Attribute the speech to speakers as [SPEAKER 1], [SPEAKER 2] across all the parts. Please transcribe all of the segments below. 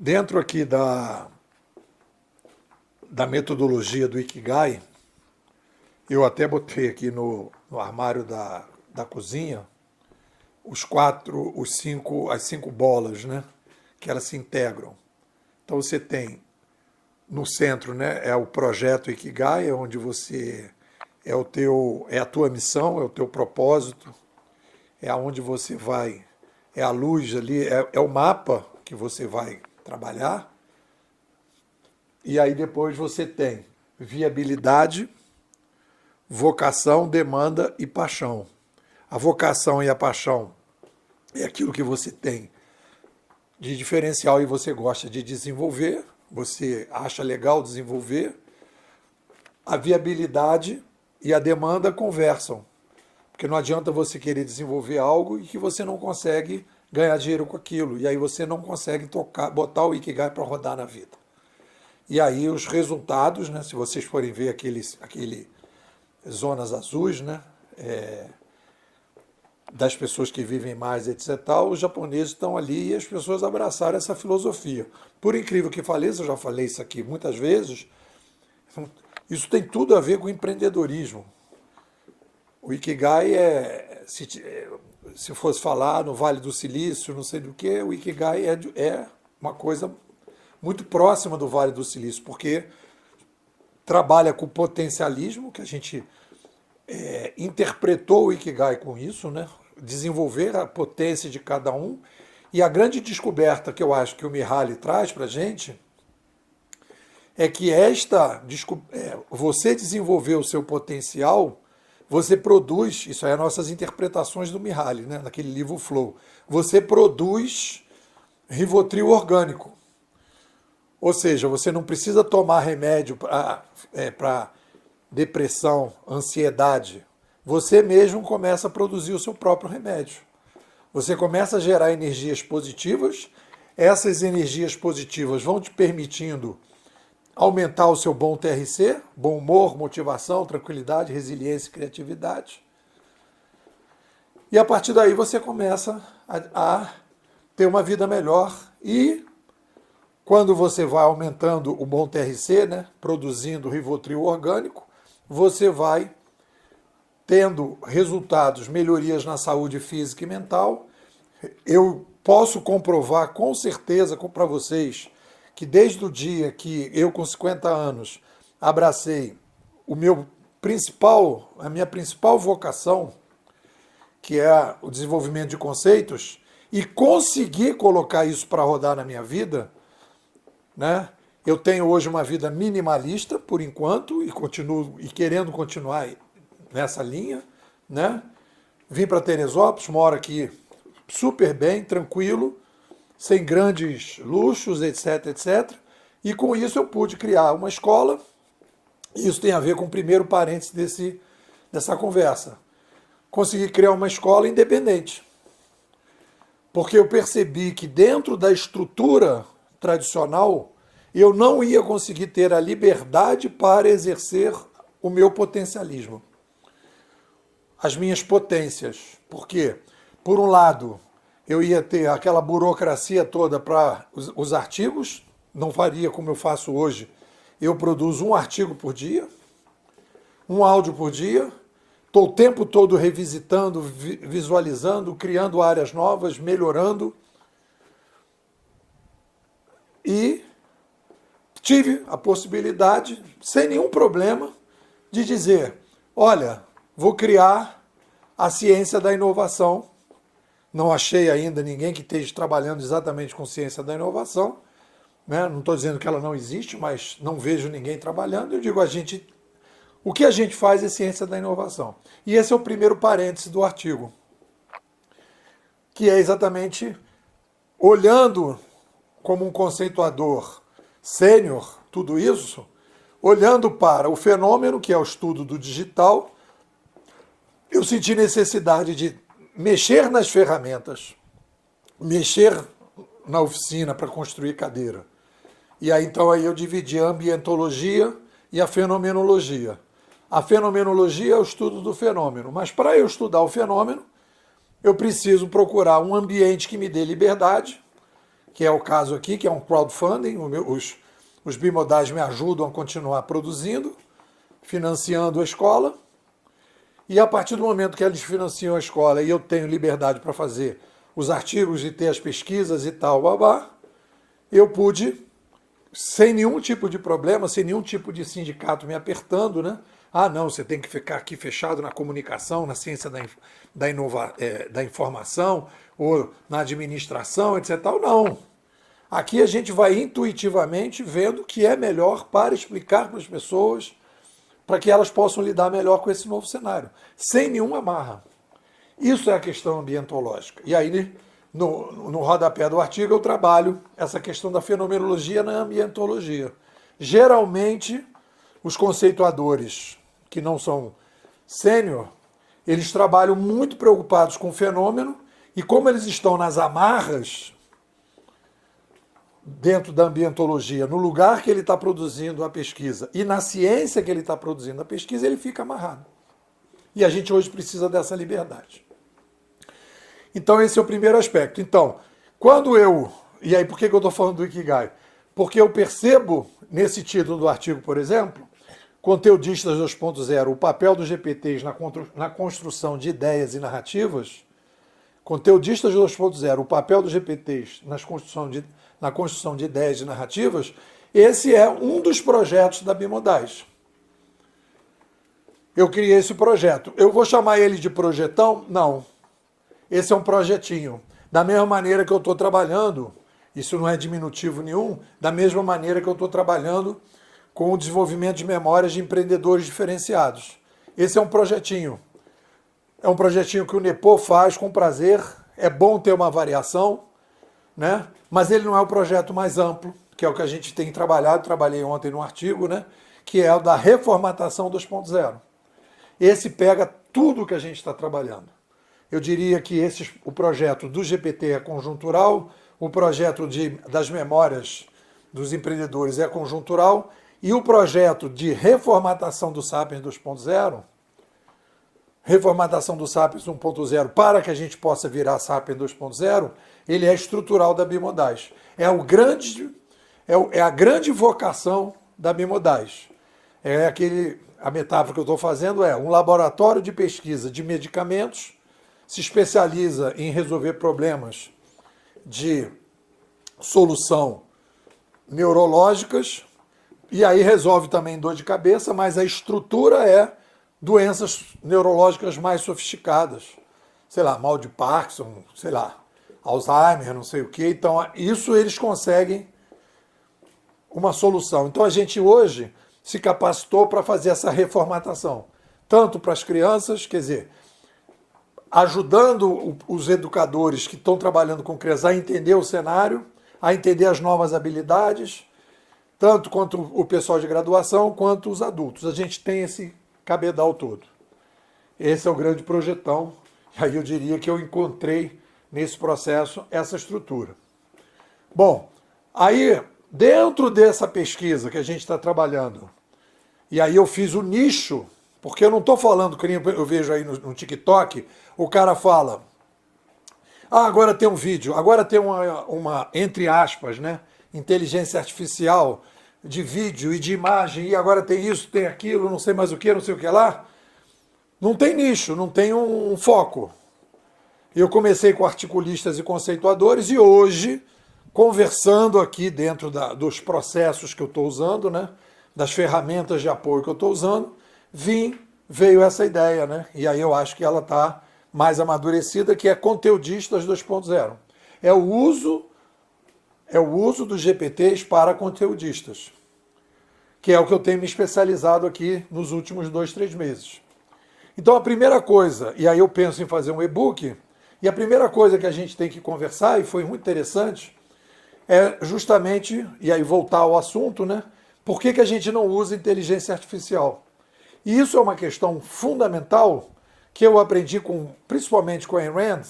[SPEAKER 1] Dentro aqui da metodologia do Ikigai, eu até botei aqui no armário da cozinha as cinco bolas, né? Que elas se integram. Então você tem no centro, né? É o projeto Ikigai, é onde você é a tua missão, é o teu propósito, é aonde você vai, é a luz ali, é o mapa que você vai trabalhar. E aí depois você tem viabilidade, vocação, demanda e paixão. A vocação e a paixão é aquilo que você tem de diferencial e você gosta de desenvolver, você acha legal desenvolver. A viabilidade e a demanda conversam, porque não adianta você querer desenvolver algo e que você não consegue ganhar dinheiro com aquilo, e aí você não consegue botar o Ikigai para rodar na vida. E aí os resultados, né, se vocês forem ver aquele zonas azuis, né, das pessoas que vivem mais, etc. Os japoneses estão ali e as pessoas abraçaram essa filosofia. Por incrível que pareça, eu já falei isso aqui muitas vezes, isso tem tudo a ver com empreendedorismo. O Ikigai se fosse falar no Vale do Silício, não sei do que, o Ikigai é uma coisa muito próxima do Vale do Silício, porque trabalha com potencialismo, que a gente interpretou o Ikigai com isso, né? Desenvolver a potência de cada um. E a grande descoberta que eu acho que o Mihaly traz para a gente é que você desenvolver o seu potencial, você produz, isso aí é nossas interpretações do Mihaly, né? Naquele livro Flow, você produz Rivotril orgânico. Ou seja, você não precisa tomar remédio para depressão, ansiedade. Você mesmo começa a produzir o seu próprio remédio. Você começa a gerar energias positivas, essas energias positivas vão te permitindo aumentar o seu bom TRC, bom humor, motivação, tranquilidade, resiliência e criatividade. E a partir daí você começa a ter uma vida melhor e quando você vai aumentando o bom TRC, né, produzindo Rivotril orgânico, você vai tendo resultados, melhorias na saúde física e mental. Eu posso comprovar com certeza para vocês que desde o dia que eu, com 50 anos, abracei a minha principal vocação, que é o desenvolvimento de conceitos, e consegui colocar isso para rodar na minha vida, né? Eu tenho hoje uma vida minimalista, por enquanto, e continuo querendo continuar nessa linha, né? Vim para Teresópolis, moro aqui super bem, tranquilo, sem grandes luxos, etc, etc. E com isso eu pude criar uma escola. Isso tem a ver com o primeiro parênteses dessa conversa. Consegui criar uma escola independente. Porque eu percebi que dentro da estrutura tradicional, eu não ia conseguir ter a liberdade para exercer o meu potencialismo. As minhas potências. Por quê? Por um lado, eu ia ter aquela burocracia toda para os artigos, não faria como eu faço hoje. Eu produzo um artigo por dia, um áudio por dia, estou o tempo todo revisitando, visualizando, criando áreas novas, melhorando. E tive a possibilidade, sem nenhum problema, de dizer, olha, vou criar a ciência da inovação. Não achei ainda ninguém que esteja trabalhando exatamente com ciência da inovação, né? Não estou dizendo que ela não existe, mas não vejo ninguém trabalhando. Eu digo, o que a gente faz é ciência da inovação. E esse é o primeiro parêntese do artigo, que é exatamente olhando como um conceituador sênior, tudo isso, olhando para o fenômeno, que é o estudo do digital, eu senti necessidade de mexer nas ferramentas, mexer na oficina para construir cadeira. E aí então eu dividi a ambientologia e a fenomenologia. A fenomenologia é o estudo do fenômeno, mas para eu estudar o fenômeno, eu preciso procurar um ambiente que me dê liberdade, que é o caso aqui, que é um crowdfunding, os bimodais me ajudam a continuar produzindo, financiando a escola, e a partir do momento que eles financiam a escola e eu tenho liberdade para fazer os artigos e ter as pesquisas e tal, babá, eu pude, sem nenhum tipo de problema, sem nenhum tipo de sindicato me apertando, né? Ah, não, você tem que ficar aqui fechado na comunicação, na ciência da informação, ou na administração, etc. Não. Aqui a gente vai intuitivamente vendo o que é melhor para explicar para as pessoas, para que elas possam lidar melhor com esse novo cenário, sem nenhuma amarra. Isso é a questão ambientológica. E aí, no rodapé do artigo, eu trabalho essa questão da fenomenologia na ambientologia. Geralmente, os conceituadores que não são sênior, eles trabalham muito preocupados com o fenômeno e como eles estão nas amarras dentro da ambientologia, no lugar que ele está produzindo a pesquisa e na ciência que ele está produzindo a pesquisa, ele fica amarrado. E a gente hoje precisa dessa liberdade. Então esse é o primeiro aspecto. Então, quando eu... E aí por que eu estou falando do Ikigai? Porque eu percebo, nesse título do artigo, por exemplo, Conteudistas 2.0, o papel dos GPTs na construção de ideias e narrativas. Conteudistas 2.0, o papel dos GPTs na construção de ideias e narrativas. Esse é um dos projetos da Bimodais. Eu criei esse projeto. Eu vou chamar ele de projetão? Não. Esse é um projetinho. Da mesma maneira que eu estou trabalhando, isso não é diminutivo nenhum, da mesma maneira que eu estou trabalhando com o desenvolvimento de memórias de empreendedores diferenciados. Esse é um projetinho. É um projetinho que o Nepo faz com prazer. É bom ter uma variação, né? Mas ele não é o projeto mais amplo, que é o que a gente tem trabalhado. Trabalhei ontem no artigo, né? Que é o da reformatação 2.0. Esse pega tudo que a gente está trabalhando. Eu diria que o projeto do GPT é conjuntural, o projeto das memórias dos empreendedores é conjuntural, e o projeto de reformatação do Sapiens 2.0, reformatação do Sapiens 1.0 para que a gente possa virar Sapiens 2.0, ele é estrutural da Bimodais. É a grande vocação da Bimodais. A metáfora que eu estou fazendo é um laboratório de pesquisa de medicamentos, se especializa em resolver problemas de solução neurológicas, e aí resolve também dor de cabeça, mas a estrutura é doenças neurológicas mais sofisticadas. Sei lá, mal de Parkinson, sei lá, Alzheimer, não sei o quê. Então, isso eles conseguem uma solução. Então, a gente hoje se capacitou para fazer essa reformatação, tanto para as crianças, quer dizer, ajudando os educadores que estão trabalhando com crianças a entender o cenário, a entender as novas habilidades, tanto quanto o pessoal de graduação, quanto os adultos. A gente tem esse cabedal todo. Esse é o grande projetão. E aí eu diria que eu encontrei nesse processo essa estrutura. Bom, aí dentro dessa pesquisa que a gente está trabalhando, e aí eu fiz o nicho, porque eu não estou falando, que eu vejo aí no TikTok, o cara fala, agora tem um vídeo, agora tem uma entre aspas, né, inteligência artificial de vídeo e de imagem, e agora tem isso, tem aquilo, não sei mais o que, não sei o que lá. Não tem nicho, não tem um foco. Eu comecei com articulistas e conceituadores e hoje, conversando aqui dentro dos processos que eu estou usando, né, das ferramentas de apoio que eu estou usando, veio essa ideia, né? E aí eu acho que ela está mais amadurecida, que é Conteudistas 2.0. É o uso dos GPTs para conteudistas, que é o que eu tenho me especializado aqui nos últimos 2-3 meses. Então a primeira coisa, e aí eu penso em fazer um e-book, e a primeira coisa que a gente tem que conversar, e foi muito interessante, é justamente, e aí voltar ao assunto, né? Por que a gente não usa inteligência artificial? E isso é uma questão fundamental que eu aprendi principalmente com a Ayn Rand,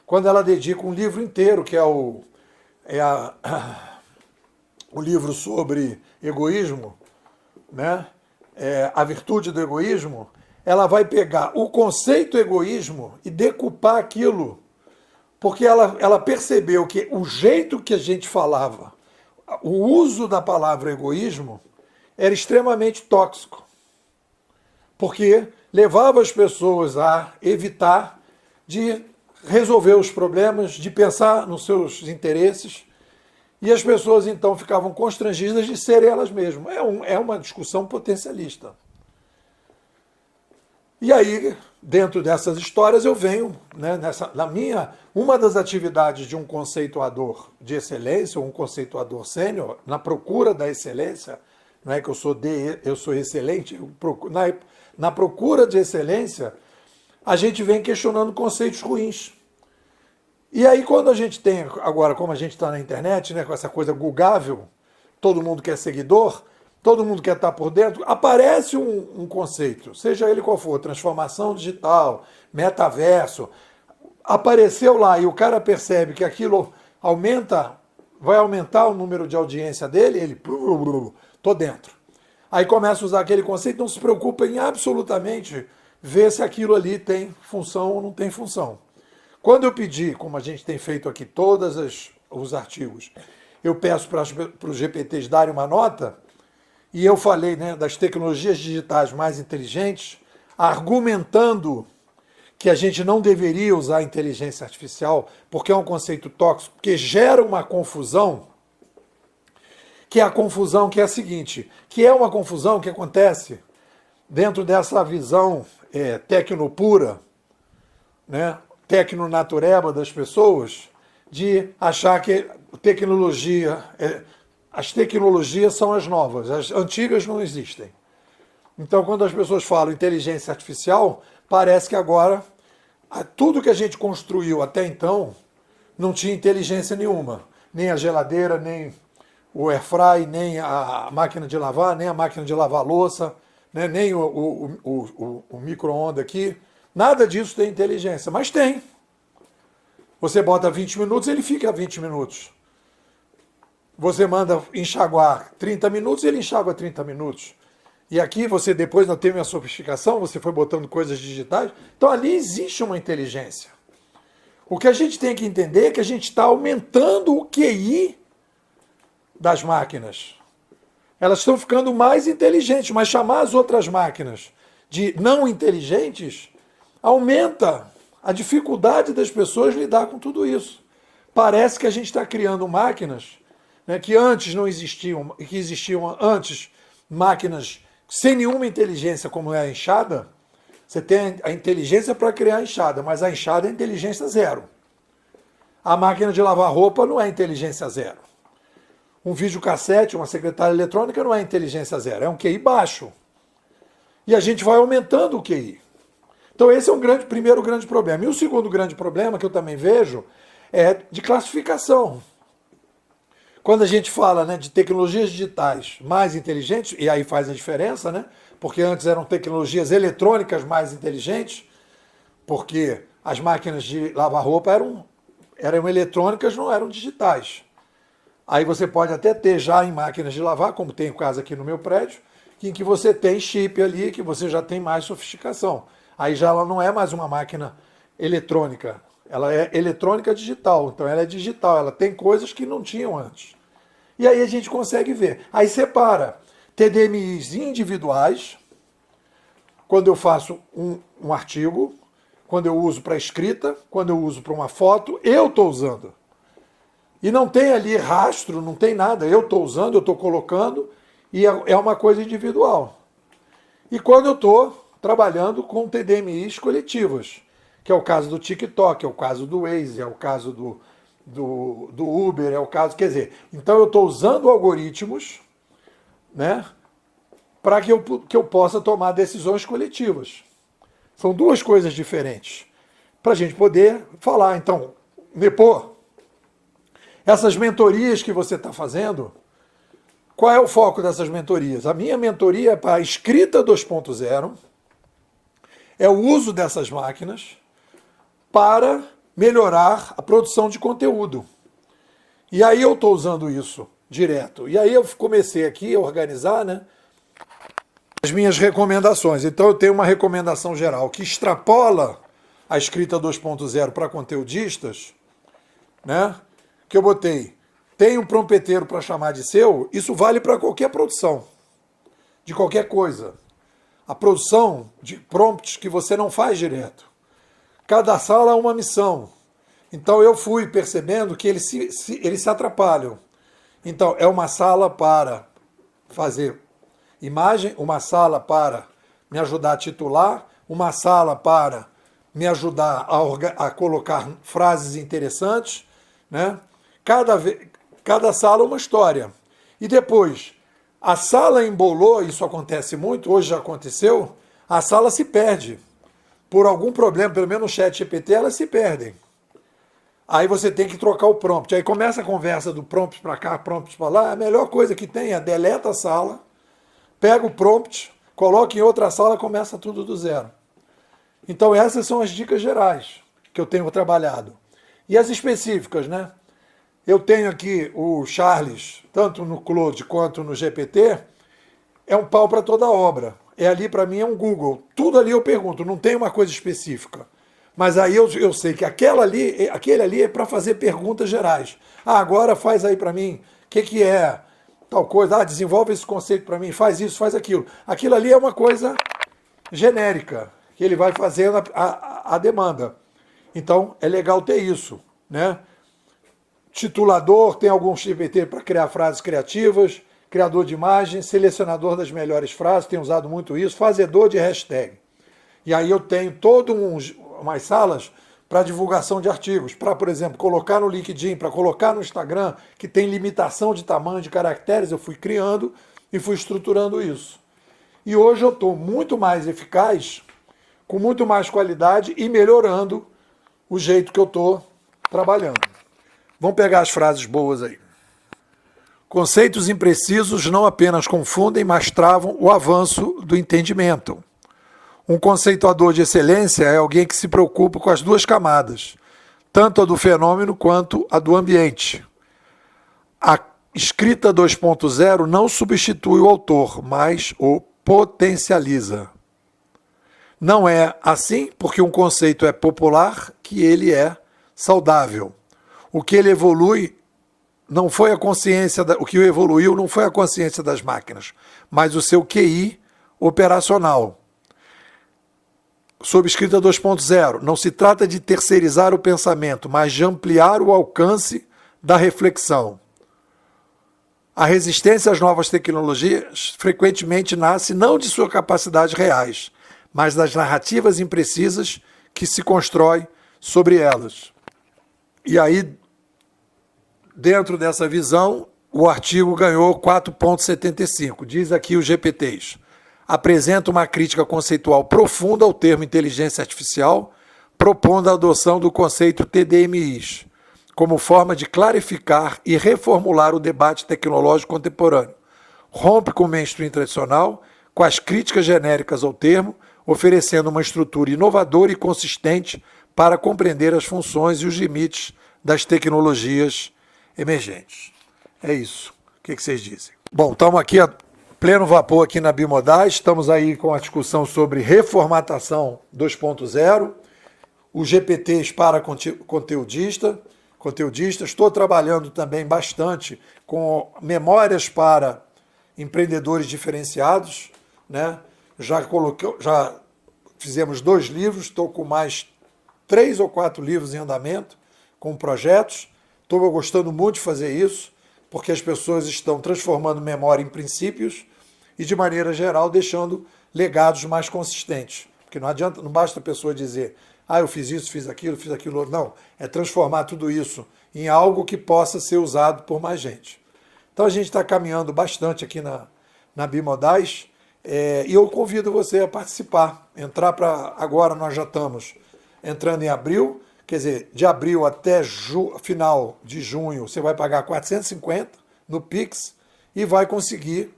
[SPEAKER 1] quando ela dedica um livro inteiro, que é o livro sobre egoísmo, né? A virtude do egoísmo. Ela vai pegar o conceito egoísmo e decupar aquilo porque ela percebeu que o jeito que a gente falava, o uso da palavra egoísmo, era extremamente tóxico, porque levava as pessoas a evitar de resolver os problemas, de pensar nos seus interesses, e as pessoas então ficavam constrangidas de serem elas mesmas. É uma discussão potencialista. E aí, dentro dessas histórias, eu venho, né, uma das atividades de um conceituador de excelência, ou um conceituador sênior, na procura da excelência, não é que eu sou excelente, na procura de excelência, a gente vem questionando conceitos ruins. E aí, quando a gente tem, agora, como a gente está na internet, né, com essa coisa googável, todo mundo quer seguidor, todo mundo quer estar por dentro, aparece um conceito, seja ele qual for, transformação digital, metaverso, apareceu lá e o cara percebe que aquilo vai aumentar o número de audiência dele, ele, tô dentro. Aí começa a usar aquele conceito, não se preocupa em absolutamente ver se aquilo ali tem função ou não tem função. Quando eu pedi, como a gente tem feito aqui todos os artigos, eu peço para os GPTs darem uma nota, e eu falei, né, das tecnologias digitais mais inteligentes, argumentando que a gente não deveria usar a inteligência artificial, porque é um conceito tóxico, que gera uma confusão, que é a confusão que é a seguinte, que é uma confusão que acontece dentro dessa visão tecnopura, né, tecnonatureba das pessoas, de achar que as tecnologias são as novas, as antigas não existem. Então, quando as pessoas falam inteligência artificial, parece que agora tudo que a gente construiu até então não tinha inteligência nenhuma. Nem a geladeira, nem o airfry, nem a máquina de lavar, nem a máquina de lavar louça, né, nem o micro-ondas aqui. Nada disso tem inteligência, mas tem. Você bota 20 minutos, ele fica 20 minutos. Você manda enxaguar 30 minutos, ele enxágua 30 minutos. E aqui você depois não teve uma sofisticação, você foi botando coisas digitais. Então ali existe uma inteligência. O que a gente tem que entender é que a gente está aumentando o QI das máquinas. Elas estão ficando mais inteligentes, mas chamar as outras máquinas de não inteligentes aumenta a dificuldade das pessoas lidar com tudo isso. Parece que a gente está criando máquinas, né, que antes não existiam, que existiam antes máquinas sem nenhuma inteligência, como é a enxada. Você tem a inteligência para criar a enxada, mas a enxada é inteligência zero. A máquina de lavar roupa não é inteligência zero. Um videocassete, uma secretária eletrônica não é inteligência zero, é um QI baixo. E a gente vai aumentando o QI. Então esse é um primeiro grande problema. E o segundo grande problema que eu também vejo é de classificação. Quando a gente fala, né, de tecnologias digitais mais inteligentes, e aí faz a diferença, né? Porque antes eram tecnologias eletrônicas mais inteligentes, porque as máquinas de lavar roupa eram eletrônicas, não eram digitais. Aí você pode até ter já em máquinas de lavar, como tem o caso aqui no meu prédio, em que você tem chip ali, que você já tem mais sofisticação. Aí já ela não é mais uma máquina eletrônica, ela é eletrônica digital, então ela é digital, ela tem coisas que não tinham antes. E aí a gente consegue ver. Aí separa TDMIs individuais, quando eu faço um artigo, quando eu uso para escrita, quando eu uso para uma foto, eu estou usando. E não tem ali rastro, não tem nada, eu estou usando, eu estou colocando, e é uma coisa individual. E quando eu estou trabalhando com TDMIs coletivas, que é o caso do TikTok, é o caso do Waze, é o caso do Uber, é o caso, quer dizer, então eu estou usando algoritmos, né, para que eu possa tomar decisões coletivas. São duas coisas diferentes. Para a gente poder falar, então, Nepô, essas mentorias que você está fazendo, qual é o foco dessas mentorias? A minha mentoria é para a escrita 2.0, é o uso dessas máquinas para melhorar a produção de conteúdo. E aí eu estou usando isso direto. E aí eu comecei aqui a organizar, né, as minhas recomendações. Então eu tenho uma recomendação geral que extrapola a escrita 2.0 para conteudistas, né? Que eu botei, tem um prompeteiro para chamar de seu, isso vale para qualquer produção, de qualquer coisa. A produção de prompts que você não faz direto. Cada sala é uma missão. Então eu fui percebendo que eles se atrapalham. Então é uma sala para fazer imagem, uma sala para me ajudar a titular, uma sala para me ajudar a colocar frases interessantes, né? Cada sala uma história. E depois, a sala embolou, isso acontece muito, hoje já aconteceu, a sala se perde. Por algum problema, pelo menos no chat GPT, elas se perdem. Aí você tem que trocar o prompt. Aí começa a conversa do prompt para cá, prompt para lá. A melhor coisa que tem é deleta a sala, pega o prompt, coloca em outra sala, começa tudo do zero. Então essas são as dicas gerais que eu tenho trabalhado. E as específicas, né? Eu tenho aqui o Charles, tanto no Claude quanto no GPT, é um pau para toda obra. Ali para mim é um Google. Tudo ali eu pergunto, não tem uma coisa específica. Mas aí eu sei que aquele ali é para fazer perguntas gerais. Ah, agora faz aí para mim, o que é tal coisa? Ah, desenvolve esse conceito para mim, faz isso, faz aquilo. Aquilo ali é uma coisa genérica, que ele vai fazendo a demanda. Então é legal ter isso, né? Titulador, tem alguns GPT para criar frases criativas, criador de imagens, selecionador das melhores frases, tenho usado muito isso, fazedor de hashtag. E aí eu tenho umas salas para divulgação de artigos, para, por exemplo, colocar no LinkedIn, para colocar no Instagram, que tem limitação de tamanho de caracteres, eu fui criando e fui estruturando isso. E hoje eu estou muito mais eficaz, com muito mais qualidade e melhorando o jeito que eu estou trabalhando. Vamos pegar as frases boas aí. Conceitos imprecisos não apenas confundem, mas travam o avanço do entendimento. Um conceituador de excelência é alguém que se preocupa com as duas camadas, tanto a do fenômeno quanto a do ambiente. A escrita 2.0 não substitui o autor, mas o potencializa. Não é assim porque um conceito é popular que ele é saudável. O que ele evolui não foi a consciência, o que o evoluiu não foi a consciência das máquinas, mas o seu QI operacional. Sob escrita 2.0, não se trata de terceirizar o pensamento, mas de ampliar o alcance da reflexão. A resistência às novas tecnologias frequentemente nasce não de suas capacidades reais, mas das narrativas imprecisas que se constrói sobre elas. E aí, dentro dessa visão, o artigo ganhou 4,75. Diz aqui os GPTs. Apresenta uma crítica conceitual profunda ao termo inteligência artificial, propondo a adoção do conceito TDMIs, como forma de clarificar e reformular o debate tecnológico contemporâneo. Rompe com o mainstream tradicional, com as críticas genéricas ao termo, oferecendo uma estrutura inovadora e consistente para compreender as funções e os limites das tecnologias emergentes. É isso. O que vocês dizem? Bom, estamos aqui a pleno vapor aqui na Bimodais, estamos aí com a discussão sobre reformatação 2.0, os GPTs para conteudistas. Estou trabalhando também bastante com memórias para empreendedores diferenciados, né? Já fizemos 2 livros, estou com mais 3 ou 4 livros em andamento, com projetos. Estou gostando muito de fazer isso, porque as pessoas estão transformando memória em princípios e, de maneira geral, deixando legados mais consistentes. Porque não adianta, não basta a pessoa dizer, eu fiz isso, fiz aquilo outro. Não, é transformar tudo isso em algo que possa ser usado por mais gente. Então a gente está caminhando bastante aqui na Bimodais, e eu convido você a participar, entrar para... Agora nós já estamos entrando em abril, quer dizer, de abril até final de junho, você vai pagar 450 no Pix e vai conseguir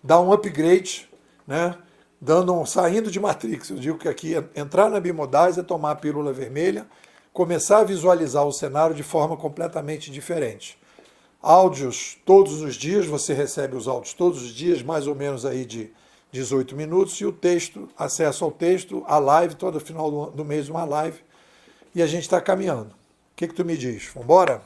[SPEAKER 1] dar um upgrade, né? Saindo de Matrix. Eu digo que aqui entrar na Bimodais é tomar a pílula vermelha, começar a visualizar o cenário de forma completamente diferente. Áudios todos os dias, você recebe os áudios todos os dias, mais ou menos aí de 18 minutos, e o texto, acesso ao texto, a live, todo final do mês uma live, e a gente está caminhando. que tu me diz? Vambora?